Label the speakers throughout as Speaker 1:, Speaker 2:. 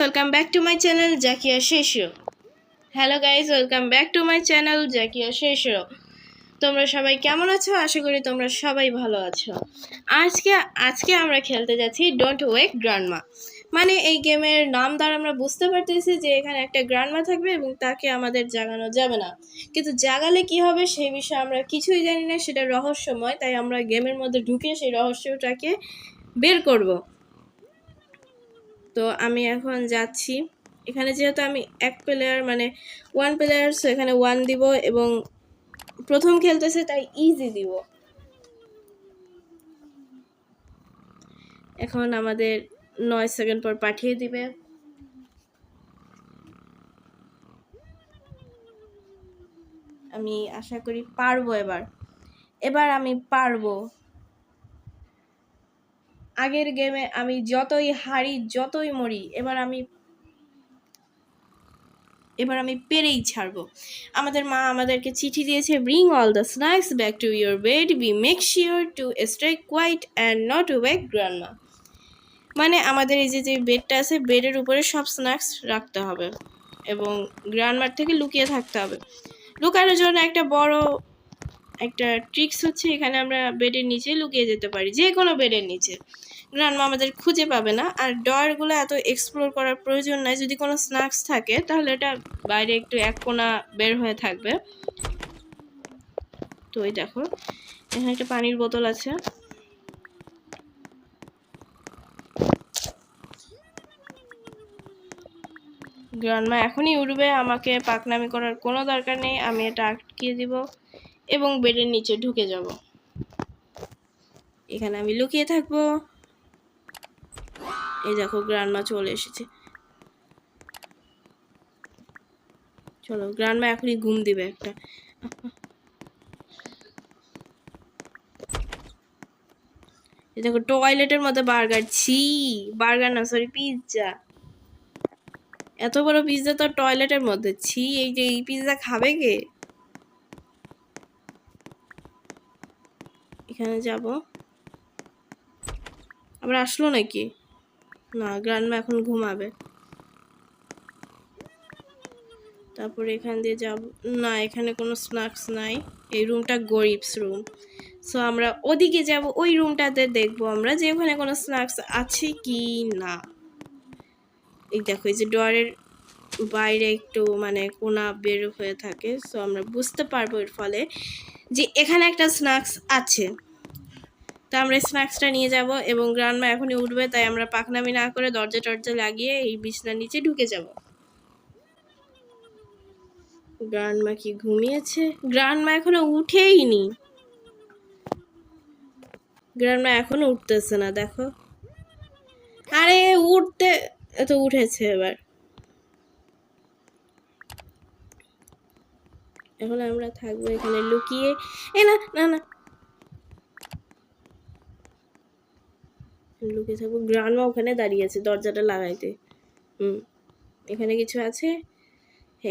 Speaker 1: Welcome back to my channel Jakia Shesho. Hello guys, welcome back to my channel Jakia Shesho. তোমরা সবাই কেমন আছো? আশা করি তোমরা সবাই ভালো আছো। আজকে আমরা খেলতে যাচ্ছি ডোন্ট ওয়েক গ্র্যান্ডমা। মানে এই গেমের নাম দ্বারা আমরা বুঝতে পারতেছি যে এখানে একটা গ্র্যান্ডমা থাকবে এবং তাকে আমাদের জাগানো যাবে না, কিন্তু জাগালে কি হবে সেই বিষয়ে আমরা কিছুই জানি না, সেটা রহস্যময়। তাই আমরা গেমের মধ্যে ঢুকে সেই রহস্যটাকে বের করব। তো আমি এখন যাচ্ছি। এখানে যেহেতু আমি এক প্লেয়ার মানে ওয়ান প্লেয়ার, সো এখানে 1 দিব এবং প্রথম খেলতেছে তাই ইজি দিব। এখন আমাদের 9 সেকেন্ড পর পাঠিয়ে দিবে। আমি আশা করি পারবো। এবার আমি পারবো। আগের গেমে আমি যতই হারি যতই মরি, এবার আমি পেরেই ছাড়বো। আমাদের মা আমাদেরকে চিঠি দিয়েছে, bring all the snacks back to your bed, be make sure to stay quiet and not wake grandma. মানে আমাদের এই যে বেডটা আছে, বেডের উপরে সব স্ন্যাক্স রাখতে হবে এবং গ্র্যান্ডমার থেকে লুকিয়ে থাকতে হবে। লুকানোর জন্য একটা ট্রিক্স হচ্ছে, এখানে আমরা বেডের নিচে লুকিয়ে যেতে পারি, যে কোনো বেডের নিচে। গ্র্যান্ডমা আমাদের খুঁজে পাবে না। আর ডয়ারগুলো এত এক্সপ্লোর করার প্রয়োজন নাই। যদি কোনো স্ন্যাক্স থাকে তাহলে এটা বাইরে একটু এক কোণা বের হয়ে থাকবে। তো এই দেখো, এখানে একটা পানির বোতল আছে। গ্র্যান্ডমা এখনই উঠবে, আমাকে পাকনামি করার কোনো দরকার নেই। আমি এটা আটকিয়ে দিব এবং বেডের নিচে ঢুকে যাব। এখানে আমি লুকিয়ে থাকবো। এই দেখো, গ্র্যান্ডমা চলে এসেছে। চলো, গ্র্যান্ডমা এখনই ঘুম দিবে একটা। এই দেখো, টয়লেটের মধ্যে বার্গার। বার্গার না, সরি, পিৎজা। এত বড় পিৎজা তো টয়লেটের মধ্যে। এই পিৎজা খাবে কে? এখানে যাব। আবার আসলো নাকি? না, গ্র্যান্ডমা এখন ঘুমাবে। তারপরে এখান দিয়ে যাব। না, এখানে কোনো স্ন্যাক্স নাই। এই রুমটা গরিবস রুম। সো আমরা ওদিকে যাব, ওই রুমটাতে দেখবো আমরা যে ওখানে কোনো স্ন্যাক্স আছে কি না। এই দেখো, এই যে ডোরের বাইরে একটু মানে কোনা বের হয়ে থাকে। সো আমরা বুঝতে পারবো এর ফলে যে এখানে একটা স্ন্যাক্স আছে। তো আমরা স্ন্যাক্সটা নিয়ে যাব এবং গ্র্যান্ডমা এখনই উঠবে, তাই আমরা পাকনামি না করে দরজা টরজা লাগিয়ে এই বিছনার নিচে ঢুকে যাব। গ্র্যান্ডমা কি ঘুমিয়েছে? গ্র্যান্ডমা এখনো উঠেইনি। গ্র্যান্ডমা এখনো উঠতেছে না, দেখো। আরে তো উঠেছে এবার। এখন আমরা থাকবো এখানে লুকিয়ে। না না না, লুকিয়ে থাকবো। গ্র্যান্ডমা ওখানে দাঁড়িয়ে আছে দরজাটা লাগাইতে। এখানে কিছু আছে?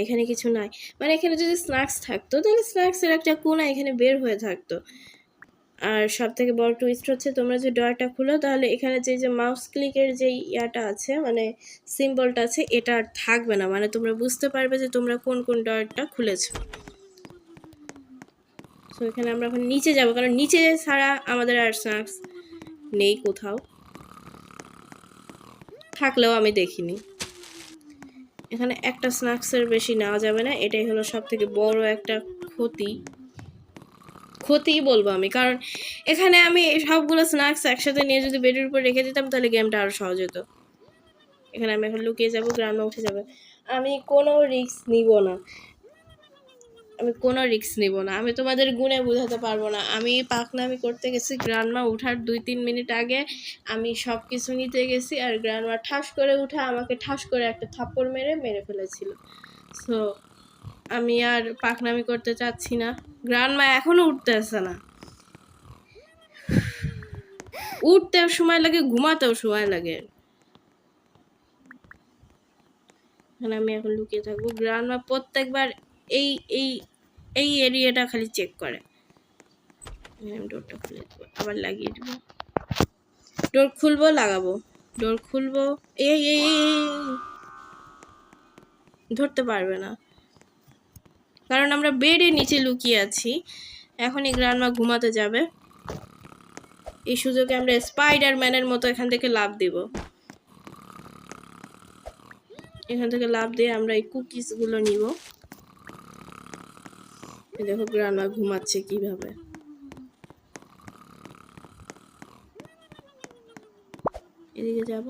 Speaker 1: এখানে কিছু নাই। মানে এখানে যদি স্ন্যাক্স থাকতো তাহলে স্ন্যাক্সের একটা কোণা এখানে বের হয়ে থাকতো। আর সব থেকে বড় টুইস্ট হচ্ছে, তোমরা যে ডয়ারটা খুলো তাহলে এখানে যে মাউস ক্লিকের যে ইয়াটা আছে, মানে সিম্বলটা আছে, এটা আর থাকবে না। মানে তোমরা বুঝতে পারবে যে তোমরা কোন ডয়ারটা খুলেছো। তো এখানে আমরা এখন নিচে যাব, কারণ নিচে ছাড়া আমাদের আর স্ন্যাক্স নেই কোথাও। থাকলেও আমি দেখিনি। এখানে একটা স্ন্যাক্সের বেশি নেওয়া যাবে না, এটাই হলো সব থেকে বড় একটা ক্ষতিই বলবো আমি। কারণ এখানে আমি সবগুলো স্ন্যাক্স একসাথে নিয়ে যদি বেডের উপর রেখে দিতাম তাহলে গেমটা আরো সহজ হতো। এখানে আমি এখন লুকিয়ে যাবো, গ্র্যান্ডমা উঠে যাবে। আমি কোনো রিস্ক নিব না। আমি তোমাদের গুণে বোঝাতে পারবো না। আমি পাকনামি করতে গেছি, গ্র্যান্ডমা উঠার 2-3 মিনিট আগে আমি সব কিছু নিতে গেছি, আর গ্র্যান্ডমা ঠাস করে উঠে আমাকে ঠাস করে একটা থাপ্পড় মেরে ফেলেছিল। সো আমি আর পাকনামি করতে চাচ্ছি না। গ্র্যান্ডমা এখনো উঠতেছে না। উঠতেও সময় লাগে, ঘুমাতেও সময় লাগে। এখানে আমি এখন লুকিয়ে থাকবো। গ্র্যান্ডমা প্রত্যেকবার এই এই এই এরিয়াটা খালি চেক করে। আমি ডোরটা খুলে দেবো, আবার লাগিয়ে দেবো। ডোর খুলবো, লাগাবো, ডোর খুলবো। এই ধরতে পারবে না, কারণ আমরা বেডের নিচে লুকিয়ে আছি। এখন এই গ্রান্ডমা ঘুমাতে যাবে, এই সুযোগে আমরা স্পাইডারম্যানের মতো এখান থেকে লাফ দিব। এখান থেকে লাফ দিয়ে আমরা এই কুকিজগুলো নিব। দেখো গ্রান্ডমা ঘুমাচ্ছে কিভাবে। এদিকে যাব,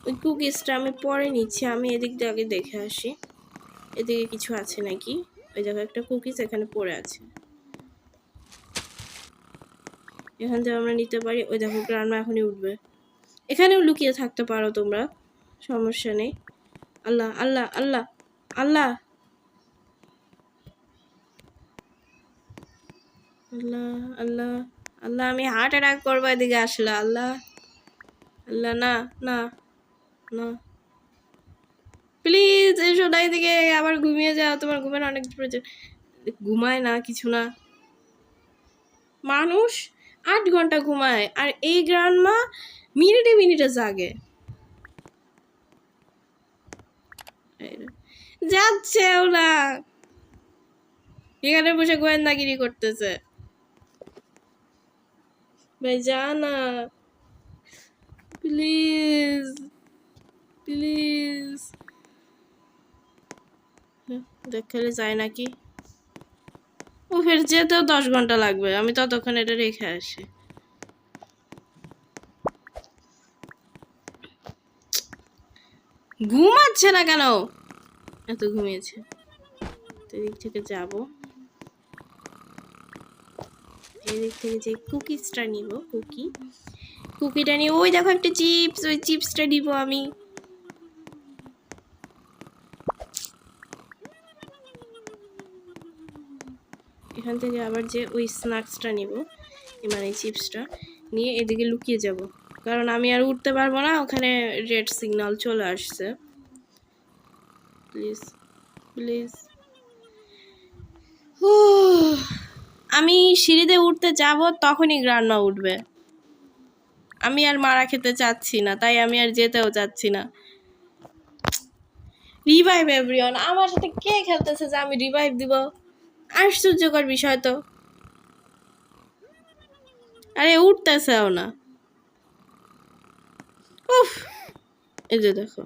Speaker 1: ওই কুকিজটা আমি পরে নিচ্ছি, আমি এদিক দিয়ে আগে দেখে আসি এদিকে কিছু আছে নাকি। ওই জায়গায় একটা কুকিজ এখানে পড়ে আছে, এখান থেকে আমরা নিতে পারি। ওই দেখো গ্রান্ডমা এখনই উঠবে, এখানেও লুকিয়ে থাকতে পারো তোমরা, সমস্যা নেই। আল্লাহ আল্লাহ আল্লাহ আল্লাহ আল্লাহ আল্লাহ আল্লাহ, আমি হার্ট অ্যাটাক করবো এদিকে আসলে। আল্লাহ আল্লাহ, না না না, প্লিজ এসো না এদিকে, আবার ঘুমিয়ে যাও, তোমার ঘুমের অনেক প্রয়োজন। ঘুমায় না কিছু না, মানুষ 8 ঘন্টা ঘুমায়, আর এই গ্রান্ডমা মিনিটে মিনিটে জাগে। যাচ্ছেও না, এখানে বসে গোয়েন্দাগিরি করতেছে। ভাই যা না, প্লিজ প্লিজ। দেখলে যায় নাকি, ও ফের যেতেও 10 ঘন্টা লাগবে, আমি ততক্ষণ এটা রেখে আসি। ঘুমাচ্ছে না কেন, এত ঘুমিয়েছে। এদিক থেকে যাব, এদিক থেকে যে কুকিজটা নিব, কুকিটা নিয়ে, ওই দেখো একটা চিপস, ওই চিপসটা নিব আমি। এখান থেকে আবার যে ওই স্ন্যাক্সটা নিব, মানে চিপসটা নিয়ে এদিকে লুকিয়ে যাব, কারণ আমি আর উঠতে পারবো না, ওখানে রেড সিগন্যাল চলে আসছে। প্লিজ প্লিজ, আমি সিঁড়িতে উঠতে যাব, তখনই গ্রান্ডমা উঠবে। আমি আর মারা খেতে চাচ্ছি না, তাই আমি আর যেতেও চাচ্ছি না। রিভাইভ এভরিওয়ান, আমার সাথে কে খেলতেছে যে আমি রিভাইভ দিব? আশ্চর্যকর বিষয় তো। আরে উঠতেছেও না, উফ। এই যে দেখো,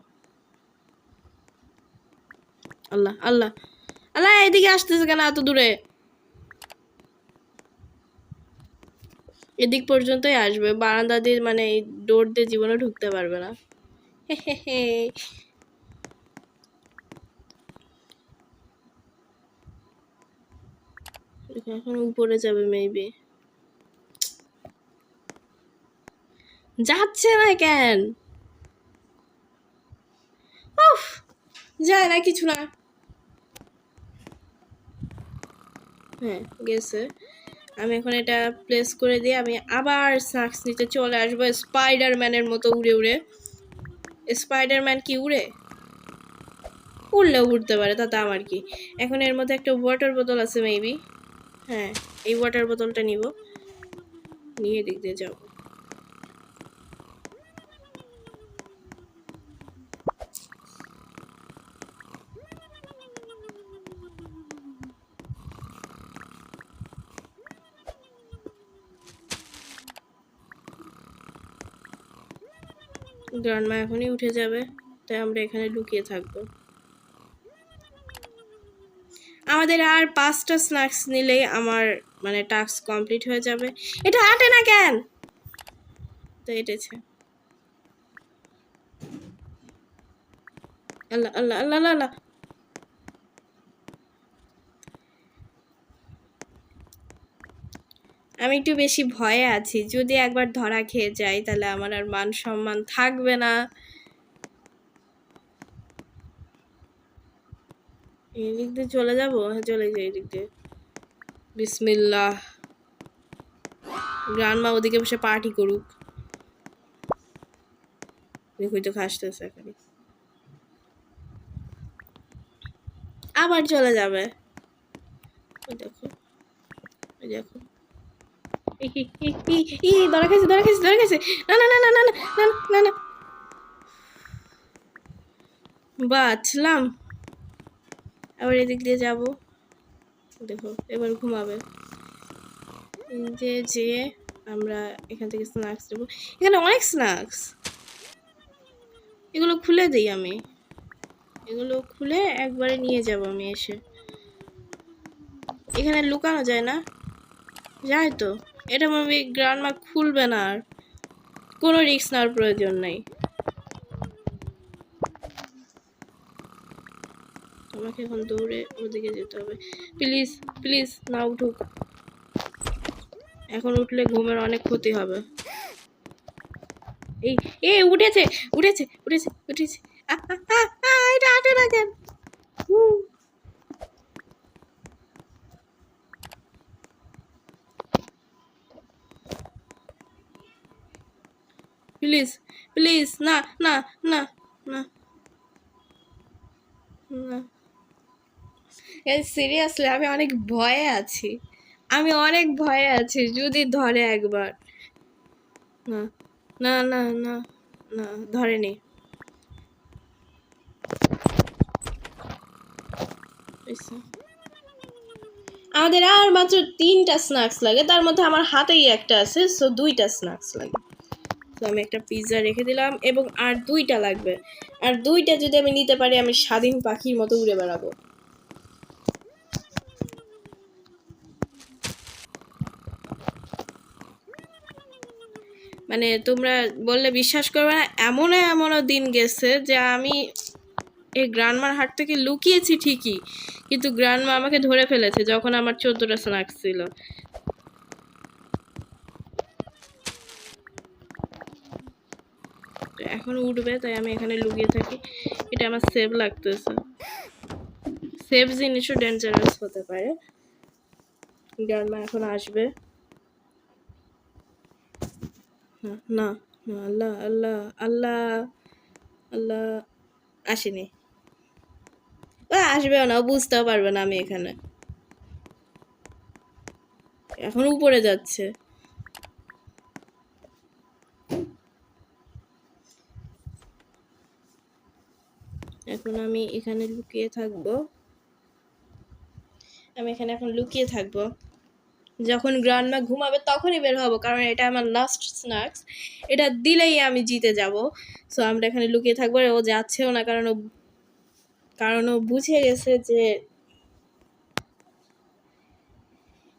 Speaker 1: আল্লাহ আল্লাহ আল্লাহ, এদিকে আসতেছে কেন এত দূরে? এদিক পর্যন্তই আসবে, বারান্দা দিয়ে মানে এই ডোর দিয়ে জীবনে ঢুকতে পারবে না। এখন উপরে যাবে মেবি, যাচ্ছে না কেন? উফ, যায় না কিছু না। হ্যাঁ গেছে, আমি এখন এটা প্লেস করে দিয়ে আমি আবার স্ন্যাক্স নিতে চলে আসবো, স্পাইডারম্যানের মতো উড়ে উড়ে। স্পাইডারম্যান কি উড়ে? উড়লেও উড়তে পারে, তাতে আমার কি। এখন এর মধ্যে একটা ওয়াটার বোতল আছে মেবি, হ্যাঁ এই ওয়াটার বোতলটা নিব, নিয়ে দিক দিয়ে যাবো। গ্রান্ডমা এখনই উঠে যাবে, তাই আমরা এখানে লুকিয়ে থাকবো। আমাদের আর 5টা স্ন্যাক্স নিলেই আমার মানে টাস্ক কমপ্লিট হয়ে যাবে। এটা হাঁটে না কেন? তো এটেছে, আল্লাহ আল্লাহ আল্লাহ আল্লাহ। আমি একটু বেশি ভয়ে আছি, যদি একবার ধরা খেয়ে যাই তাহলে আমার আর মান সম্মান থাকবে না। এই দিক দিয়ে চলে যাবো, হ্যাঁ চলে যাই এই দিক দিয়ে। বিসমিল্লাহ, গ্রান্ডমা ওদিকে বসে পার্টি করুক। দেখুই তো খাসতেছে এখানে, আবার চলে যাবে। ওই দেখো, ওই দেখো, ধরা খাইছে ধরা খাইছে ধরা খাইছে। না না না না না না না না, বাঁচলাম। আবার এদিক দিয়ে যাব, দেখো এবার ঘুমাবে। যে আমরা এখান থেকে স্ন্যাক্স নেবো, এখানে অনেক স্ন্যাক্স, এগুলো খুলে দিই আমি, এগুলো খুলে একবারে নিয়ে যাব আমি এসে। এখানে লুকানো যায় না? যায় তো। এটা মনে গ্রান্ডমা খুলবে না, আর কোনো রিস্ক নেওয়ার প্রয়োজন নাই। আমাকে এখন দৌড়ে ওদিকে যেতে হবে। প্লিজ প্লিজ না উঠুক, এখন উঠলে ঘুমের অনেক ক্ষতি হবে। এই এ উঠেছে উঠেছে উঠেছে উঠেছে, এটা আটে রাখেন। প্লিজ প্লিজ না না না না না, সিরিয়াসলি আমি অনেক ভয়ে আছি, আমি অনেক ভয়ে আছি, যদি ধরে একবার। না না না না না, ধরেনি। আমাদের আর মাত্র 3টা স্ন্যাক্স লাগে, তার মধ্যে আমার হাতেই একটা আছে, সো 2টা স্ন্যাক্স লাগে। তো আমি একটা পিৎজা রেখে দিলাম, এবং আর 2টা লাগবে। আর 2টা যদি আমি নিতে পারি, আমি স্বাধীন পাখির মতো উড়ে বেড়াবো। মানে তোমরা বললে বিশ্বাস করবে না, এমনও দিন গেছে যে আমি এই গ্রান্ডমার হাট থেকে লুকিয়েছি ঠিকই, কিন্তু গ্রান্ডমা আমাকে ধরে ফেলেছে যখন আমার 14টা স্ন্যাক্স ছিল। এখন উঠবে, তাই আমি এখানে লুকিয়ে থাকি, এটা আমার সেভ লাগতেছে। সেভ জিনিসও ডেঞ্জারাস হতে পারে। গ্রান্ডমা এখন আসবে। না না, আল্লাহ আল্লাহ আল্লাহ আল্লাহ, আসেনি। আসবেও না, বুঝতেও পারবে না আমি এখানে। এখন উপরে যাচ্ছে। এখন আমি এখানে লুকিয়ে থাকবো, আমি এখানে এখন লুকিয়ে থাকবো। যখন গ্রান্ডমা ঘুমাবে তখনই বের হবো, কারণ এটা আমার লাস্ট স্ন্যাক্স, এটা দিলেই আমি জিতে যাব। সো আমরা এখানে লুকিয়ে থাকবো, ও যাচ্ছেও না, কারণ ও বুঝে গেছে যে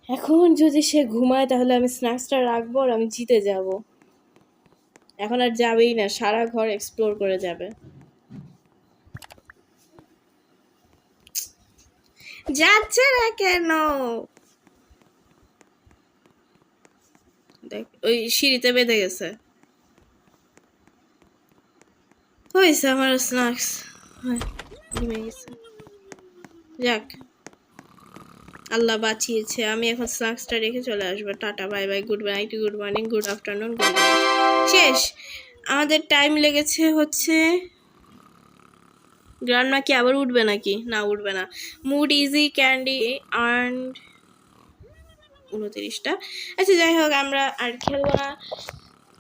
Speaker 1: এখন যদি সে ঘুমায় তাহলে আমি স্ন্যাক্সটা রাখবো আর আমি জিতে যাব। এখন আর যাবেই না, সারা ঘর এক্সপ্লোর করে যাবে। যাচ্ছে না কেন? দেখ ওই সিঁড়িতে বেঁধে গেছে। হয়েছে আমার স্ন্যাক্স, ঘুমে গেছে। যাক, আল্লাহ বাঁচিয়েছে। আমি এখন স্ন্যাক্সটা রেখে চলে আসবো। Tata, bye bye, good night, good morning, good afternoon, good শেষ। আমাদের টাইম লেগেছে হচ্ছে, গ্রান্ডমা কি আবার উঠবে নাকি? না, উঠবে না। মুড ইজি ক্যান্ডি আর্ন 29টা। আচ্ছা যাই হোক, আমরা আর খেলবো না,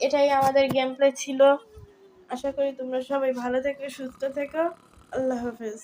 Speaker 1: এটাই আমাদের গেম প্লে ছিল। আশা করি তোমরা সবাই ভালো থেকো, সুস্থ থেকো। আল্লাহ হাফেজ।